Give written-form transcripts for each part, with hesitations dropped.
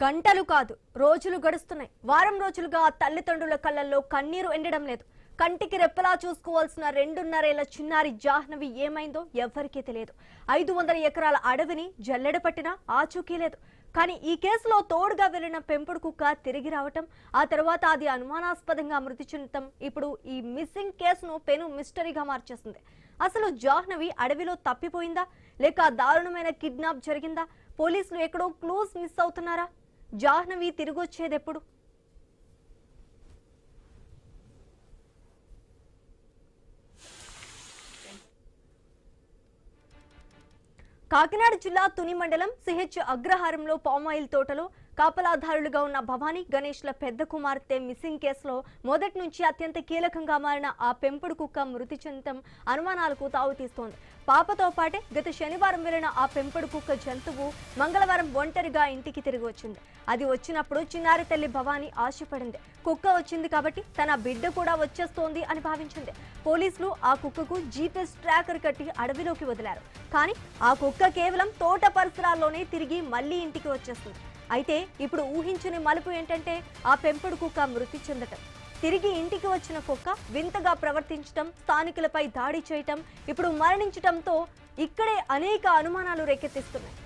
గంటలు కాదు రోజులు గడుస్తున్నాయి. వారం రోజులుగా తల్లిదండ్రుల కళ్ళల్లో కన్నీరు ఎండడం లేదు. కంటికి రెప్పలా చూసుకోవాల్సిన 2.5 ఏళ్ల చిన్నారి జాహ్నవి ఏమైందో ఎవ్వరికీ తెలియదు. 500 ఎకరాల అడవిని జల్లెడ పట్టినా ఆచూకీ లేదు. కానీ ఈ కేసులో తోడుగా వెళ్లిన పెంపుడు కుక్క తిరిగి రావటం, ఆ తర్వాత అది అనుమానాస్పదంగా మృతి చెందటం ఇప్పుడు ఈ మిస్సింగ్ కేసును పెను మిస్టరీగా మార్చేసింది. అసలు జాహ్నవి అడవిలో తప్పిపోయిందా, లేక దారుణమైన కిడ్నాప్ జరిగిందా? పోలీసులు ఎక్కడో క్లూస్ మిస్ అవుతున్నారా? జాహ్నవి తిరిగొచ్చేదెప్పుడు? కాకినాడ జిల్లా తుని మండలం సిహెచ్ అగ్రహారంలో పామాయిల్ తోటలో కాపలాదారులుగా ఉన్న భవానీ గణేష్ల పెద్ద కుమార్తె మిస్సింగ్ కేసులో మొదటి నుంచి అత్యంత కీలకంగా మారిన ఆ పెంపుడు కుక్క మృతి చెందడం అనుమానాలకు తావుతీస్తోంది. పాపతో పాటే గత శనివారం వెళ్లిన ఆ పెంపుడు కుక్క జంతువు మంగళవారం ఒంటరిగా ఇంటికి తిరిగి వచ్చింది. అది వచ్చినప్పుడు చిన్నారి తల్లి భవానీ ఆశపడింది. కుక్క వచ్చింది కాబట్టి తన బిడ్డ కూడా వచ్చేస్తోంది అని భావించింది. పోలీసులు ఆ కుక్కకు జీపీఎస్ ట్రాకర్ కట్టి అడవిలోకి వదిలారు. కానీ ఆ కుక్క కేవలం తోట పరిసరాల్లోనే తిరిగి మళ్లీ ఇంటికి వచ్చేస్తుంది. అయితే ఇప్పుడు ఊహించని మలుపు ఏంటంటే ఆ పెంపుడు కుక్క మృతి చెందటం. తిరిగి ఇంటికి వచ్చిన కుక్క వింతగా ప్రవర్తించటం, స్థానికులపై దాడి చేయటం, ఇప్పుడు మరణించటంతో ఇక్కడే అనేక అనుమానాలు రేకెత్తిస్తున్నాయి.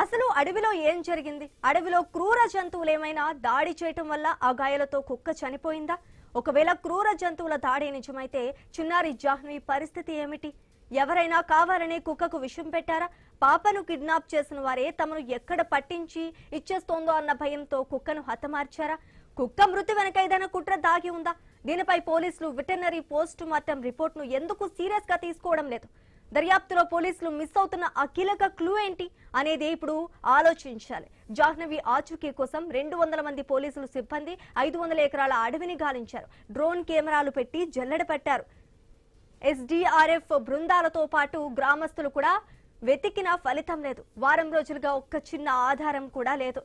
అసలు అడవిలో ఏం జరిగింది? అడవిలో క్రూర జంతువులు ఏమైనా దాడి చేయటం వల్ల ఆ గాయాలతో కుక్క చనిపోయిందా? ఒకవేళ క్రూర జంతువుల దాడి నిజమైతే చిన్నారి జాహ్నవి పరిస్థితి ఏమిటి? ఎవరైనా కావాలనే కుక్కకు విషం పెట్టారా? పాపను కిడ్నాప్ చేసిన వారే తమను ఎక్కడ పట్టించి ఇచ్చేస్తోందో అన్న భయంతో కుక్కను హతమార్చారా? కుక్క మృతి వెనక ఏదైనా కుట్ర దాగి ఉందా? దీనిపై పోలీసులు వెటర్నరీ పోస్ట్ మార్టం రిపోర్ట్ను ఎందుకు సీరియస్ గా తీసుకోవడం లేదు? దర్యాప్తులో పోలీసులు మిస్ అవుతున్న ఆ కీలక క్లూ ఏంటి అనేది ఇప్పుడు ఆలోచించాలి. జాహ్నవి ఆచూకీ కోసం 200 మంది పోలీసులు సిబ్బంది 500 ఎకరాల అడవిని గాలించారు. డ్రోన్ కెమెరాలు పెట్టి జల్లెడ పట్టారు. ఎస్డీఆర్ఎఫ్ బృందాలతో పాటు గ్రామస్తులు కూడా వెతికిన ఫలితం లేదు. వారం రోజులుగా ఒక్క చిన్న ఆధారం కూడా లేదు.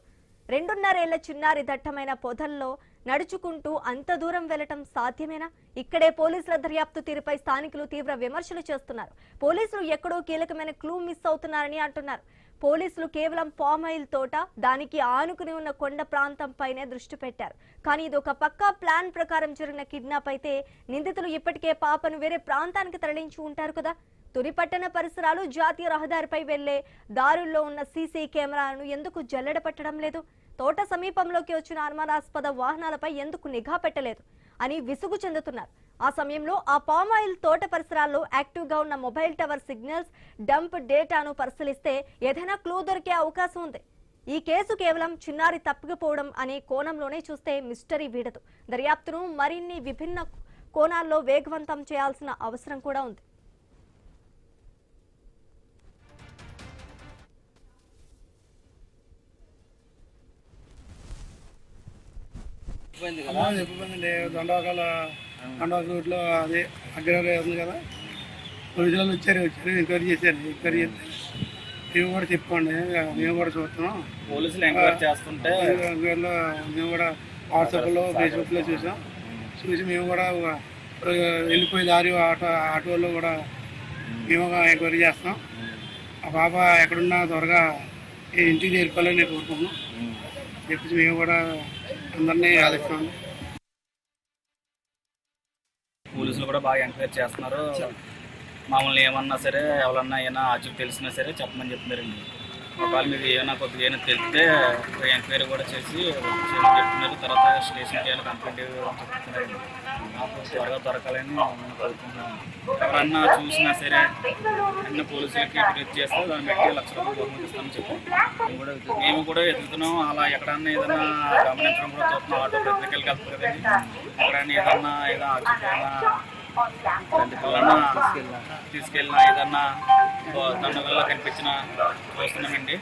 2.5 ఏళ్ల చిన్నారి దట్టమైన పొదల్లో నడుచుకుంటూ అంత దూరం వెళ్లటం సాధ్యమేనా? ఇక్కడే పోలీసుల దర్యాప్తు తీరుపై స్థానికులు తీవ్ర విమర్శలు చేస్తున్నారు. పోలీసులు ఎక్కడో కీలకమైన క్లూ మిస్ అవుతున్నారని అంటున్నారు. పోలీసులు కేవలం పామాయిల్ తోట, దానికి ఆనుకుని ఉన్న కొండ ప్రాంతంపైనే దృష్టి పెట్టారు. కానీ ఇది ఒక పక్కా ప్లాన్ ప్రకారం జరిగిన కిడ్నాప్ అయితే నిందితులు ఇప్పటికే పాపను వేరే ప్రాంతానికి తరలించి ఉంటారు కదా. తుని పట్టణ పరిసరాలు, జాతీయ రహదారిపై వెళ్లే దారుల్లో ఉన్న సీసీ కెమెరాలను ఎందుకు జల్లెడ పట్టడం లేదు? తోట సమీపంలోకి వచ్చిన అనుమానాస్పద వాహనాలపై ఎందుకు నిఘా పెట్టలేదు అని విసుగు చెందుతున్నారు. ఆ సమయంలో ఆ పామాయిల్ తోట పరిసరాల్లో యాక్టివ్ గా ఉన్న మొబైల్ టవర్ సిగ్నల్స్, డంప్ డేటాను పరిశీలిస్తే ఏదైనా క్లూ దొరికే అవకాశం ఉంది. ఈ కేసు కేవలం చిన్నారి తప్పిపోవడం అనే కోణంలోనే చూస్తే మిస్టరీ వీడదు. దర్యాప్తును మరిన్ని విభిన్న కోణాల్లో వేగవంతం చేయాల్సిన అవసరం కూడా ఉంది. చెప్పండి. దండవాకాల రూట్లో అదే అగ్రహారం ఉంది కదా, పోలీసులు వచ్చారు ఎంక్వైరీ చేశారు. ఎంక్వైరీ చేస్తే మేము కూడా చెప్పుకోండి, మేము కూడా చూస్తున్నాం. పోలీసులు ఎంక్వైరీ చేస్తుంటే ఎంక్వైరీలో మేము కూడా వాట్సాప్లో, ఫేస్బుక్లో చూసాం. చూసి మేము కూడా వెళ్ళిపోయే దారి ఆటోలో కూడా మేము ఎంక్వైరీ చేస్తాం. ఆ పాప ఎక్కడున్నా త్వరగా ఇంటికి చేరుకోవాలని నేను కోరుకుంటున్నాం. చెప్పేసి మేము కూడా అందరినీ ఆలోచిస్తాం. పోలీసులు కూడా బాగా ఎంకరేజ్ చేస్తున్నారు. మామూలు ఏమన్నా సరే, ఎవరన్నా ఏమైనా ఆచూకీ తెలిసినా సరే చెప్పమని చెప్తున్నారండి. ఒకవేళ మీకు ఏమైనా కొద్దిగా ఏమైనా తెలిస్తే ఎంక్వైరీ కూడా చేసి చెప్తున్నారు. తర్వాత స్టేషన్కి ఏమైనా కంప్లైంట్ చెప్తున్నారండి. నాకు త్వరగా దొరకాలని నేను కోరుకుంటున్నాను. ఎవరన్నా చూసినా సరే అన్ని పోలీసులకి బ్రీఫ్ చేస్తే దాన్ని బట్టి ₹1,00,000 బహుమతి ఇస్తామని చెప్పాం. మేము కూడా ఎదుగుతున్నాం. అలా ఎక్కడన్నా ఏదైనా గమనించడం కూడా చూస్తున్నాం. ఆటో పత్రికలకి వెళ్తారు కదండి, ఎక్కడన్నా ఏదైనా తీసుకెళ్ళినా ఏదన్నా దండగల్లో కనిపించినా చూస్తున్నామండి.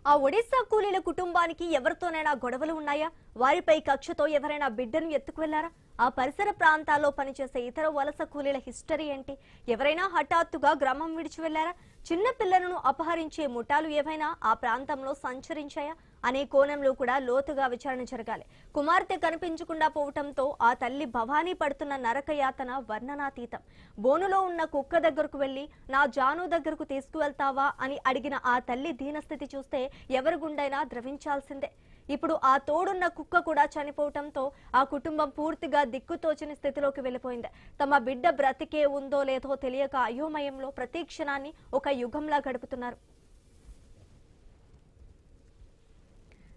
ఆ ఒడిశా కూలీల కుటుంబానికి ఎవరితోనైనా గొడవలు ఉన్నాయా? వారిపై కక్షతో ఎవరైనా బిడ్డను ఎత్తుకువెళ్లారా? ఆ పరిసర ప్రాంతాల్లో పనిచేసే ఇతర వలస కూలీల హిస్టరీ ఏంటి? ఎవరైనా హఠాత్తుగా గ్రామం విడిచి వెళ్లారా? చిన్న పిల్లలను అపహరించే ముఠాలు ఏవైనా ఆ ప్రాంతంలో సంచరించాయా అనే కోణంలో కూడా లోతుగా విచారణ జరగాలి. కుమార్తె కనిపించకుండా పోవటంతో ఆ తల్లి భవానీ పడుతున్న నరకయాతన వర్ణనాతీతం. బోనులో ఉన్న కుక్క దగ్గరకు వెళ్లి నా జాను దగ్గరకు తీసుకువెళ్తావా అని అడిగిన ఆ తల్లి దీనస్థితి చూస్తే ఎవరి గుండైనా ద్రవించాల్సిందే. ఇప్పుడు ఆ తోడున్న కుక్క కూడా చనిపోవటంతో ఆ కుటుంబం పూర్తిగా దిక్కుతోచని స్థితిలోకి వెళ్లిపోయింది. తమ బిడ్డ బ్రతికే ఉందో లేదో తెలియక అయోమయంలో ప్రతి క్షణాన్ని ఒక యుగంలా గడుపుతున్నారు.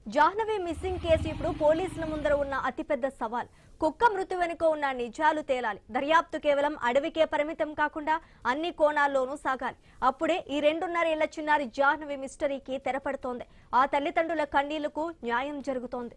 జాహ్నవి మిస్సింగ్ కేసు ఇప్పుడు పోలీసుల ముందర ఉన్న అతిపెద్ద సవాల్. కుక్క మృతి వెనుక ఉన్న నిజాలు తేలాలి. దర్యాప్తు కేవలం అడవికే పరిమితం కాకుండా అన్ని కోణాల్లోనూ సాగాలి. అప్పుడే ఈ 2.5 ఏళ్ల చిన్నారి జాహ్నవి మిస్టరీకి తెరపడుతోంది. ఆ తల్లిదండ్రుల కన్నీళ్లకు న్యాయం జరుగుతోంది.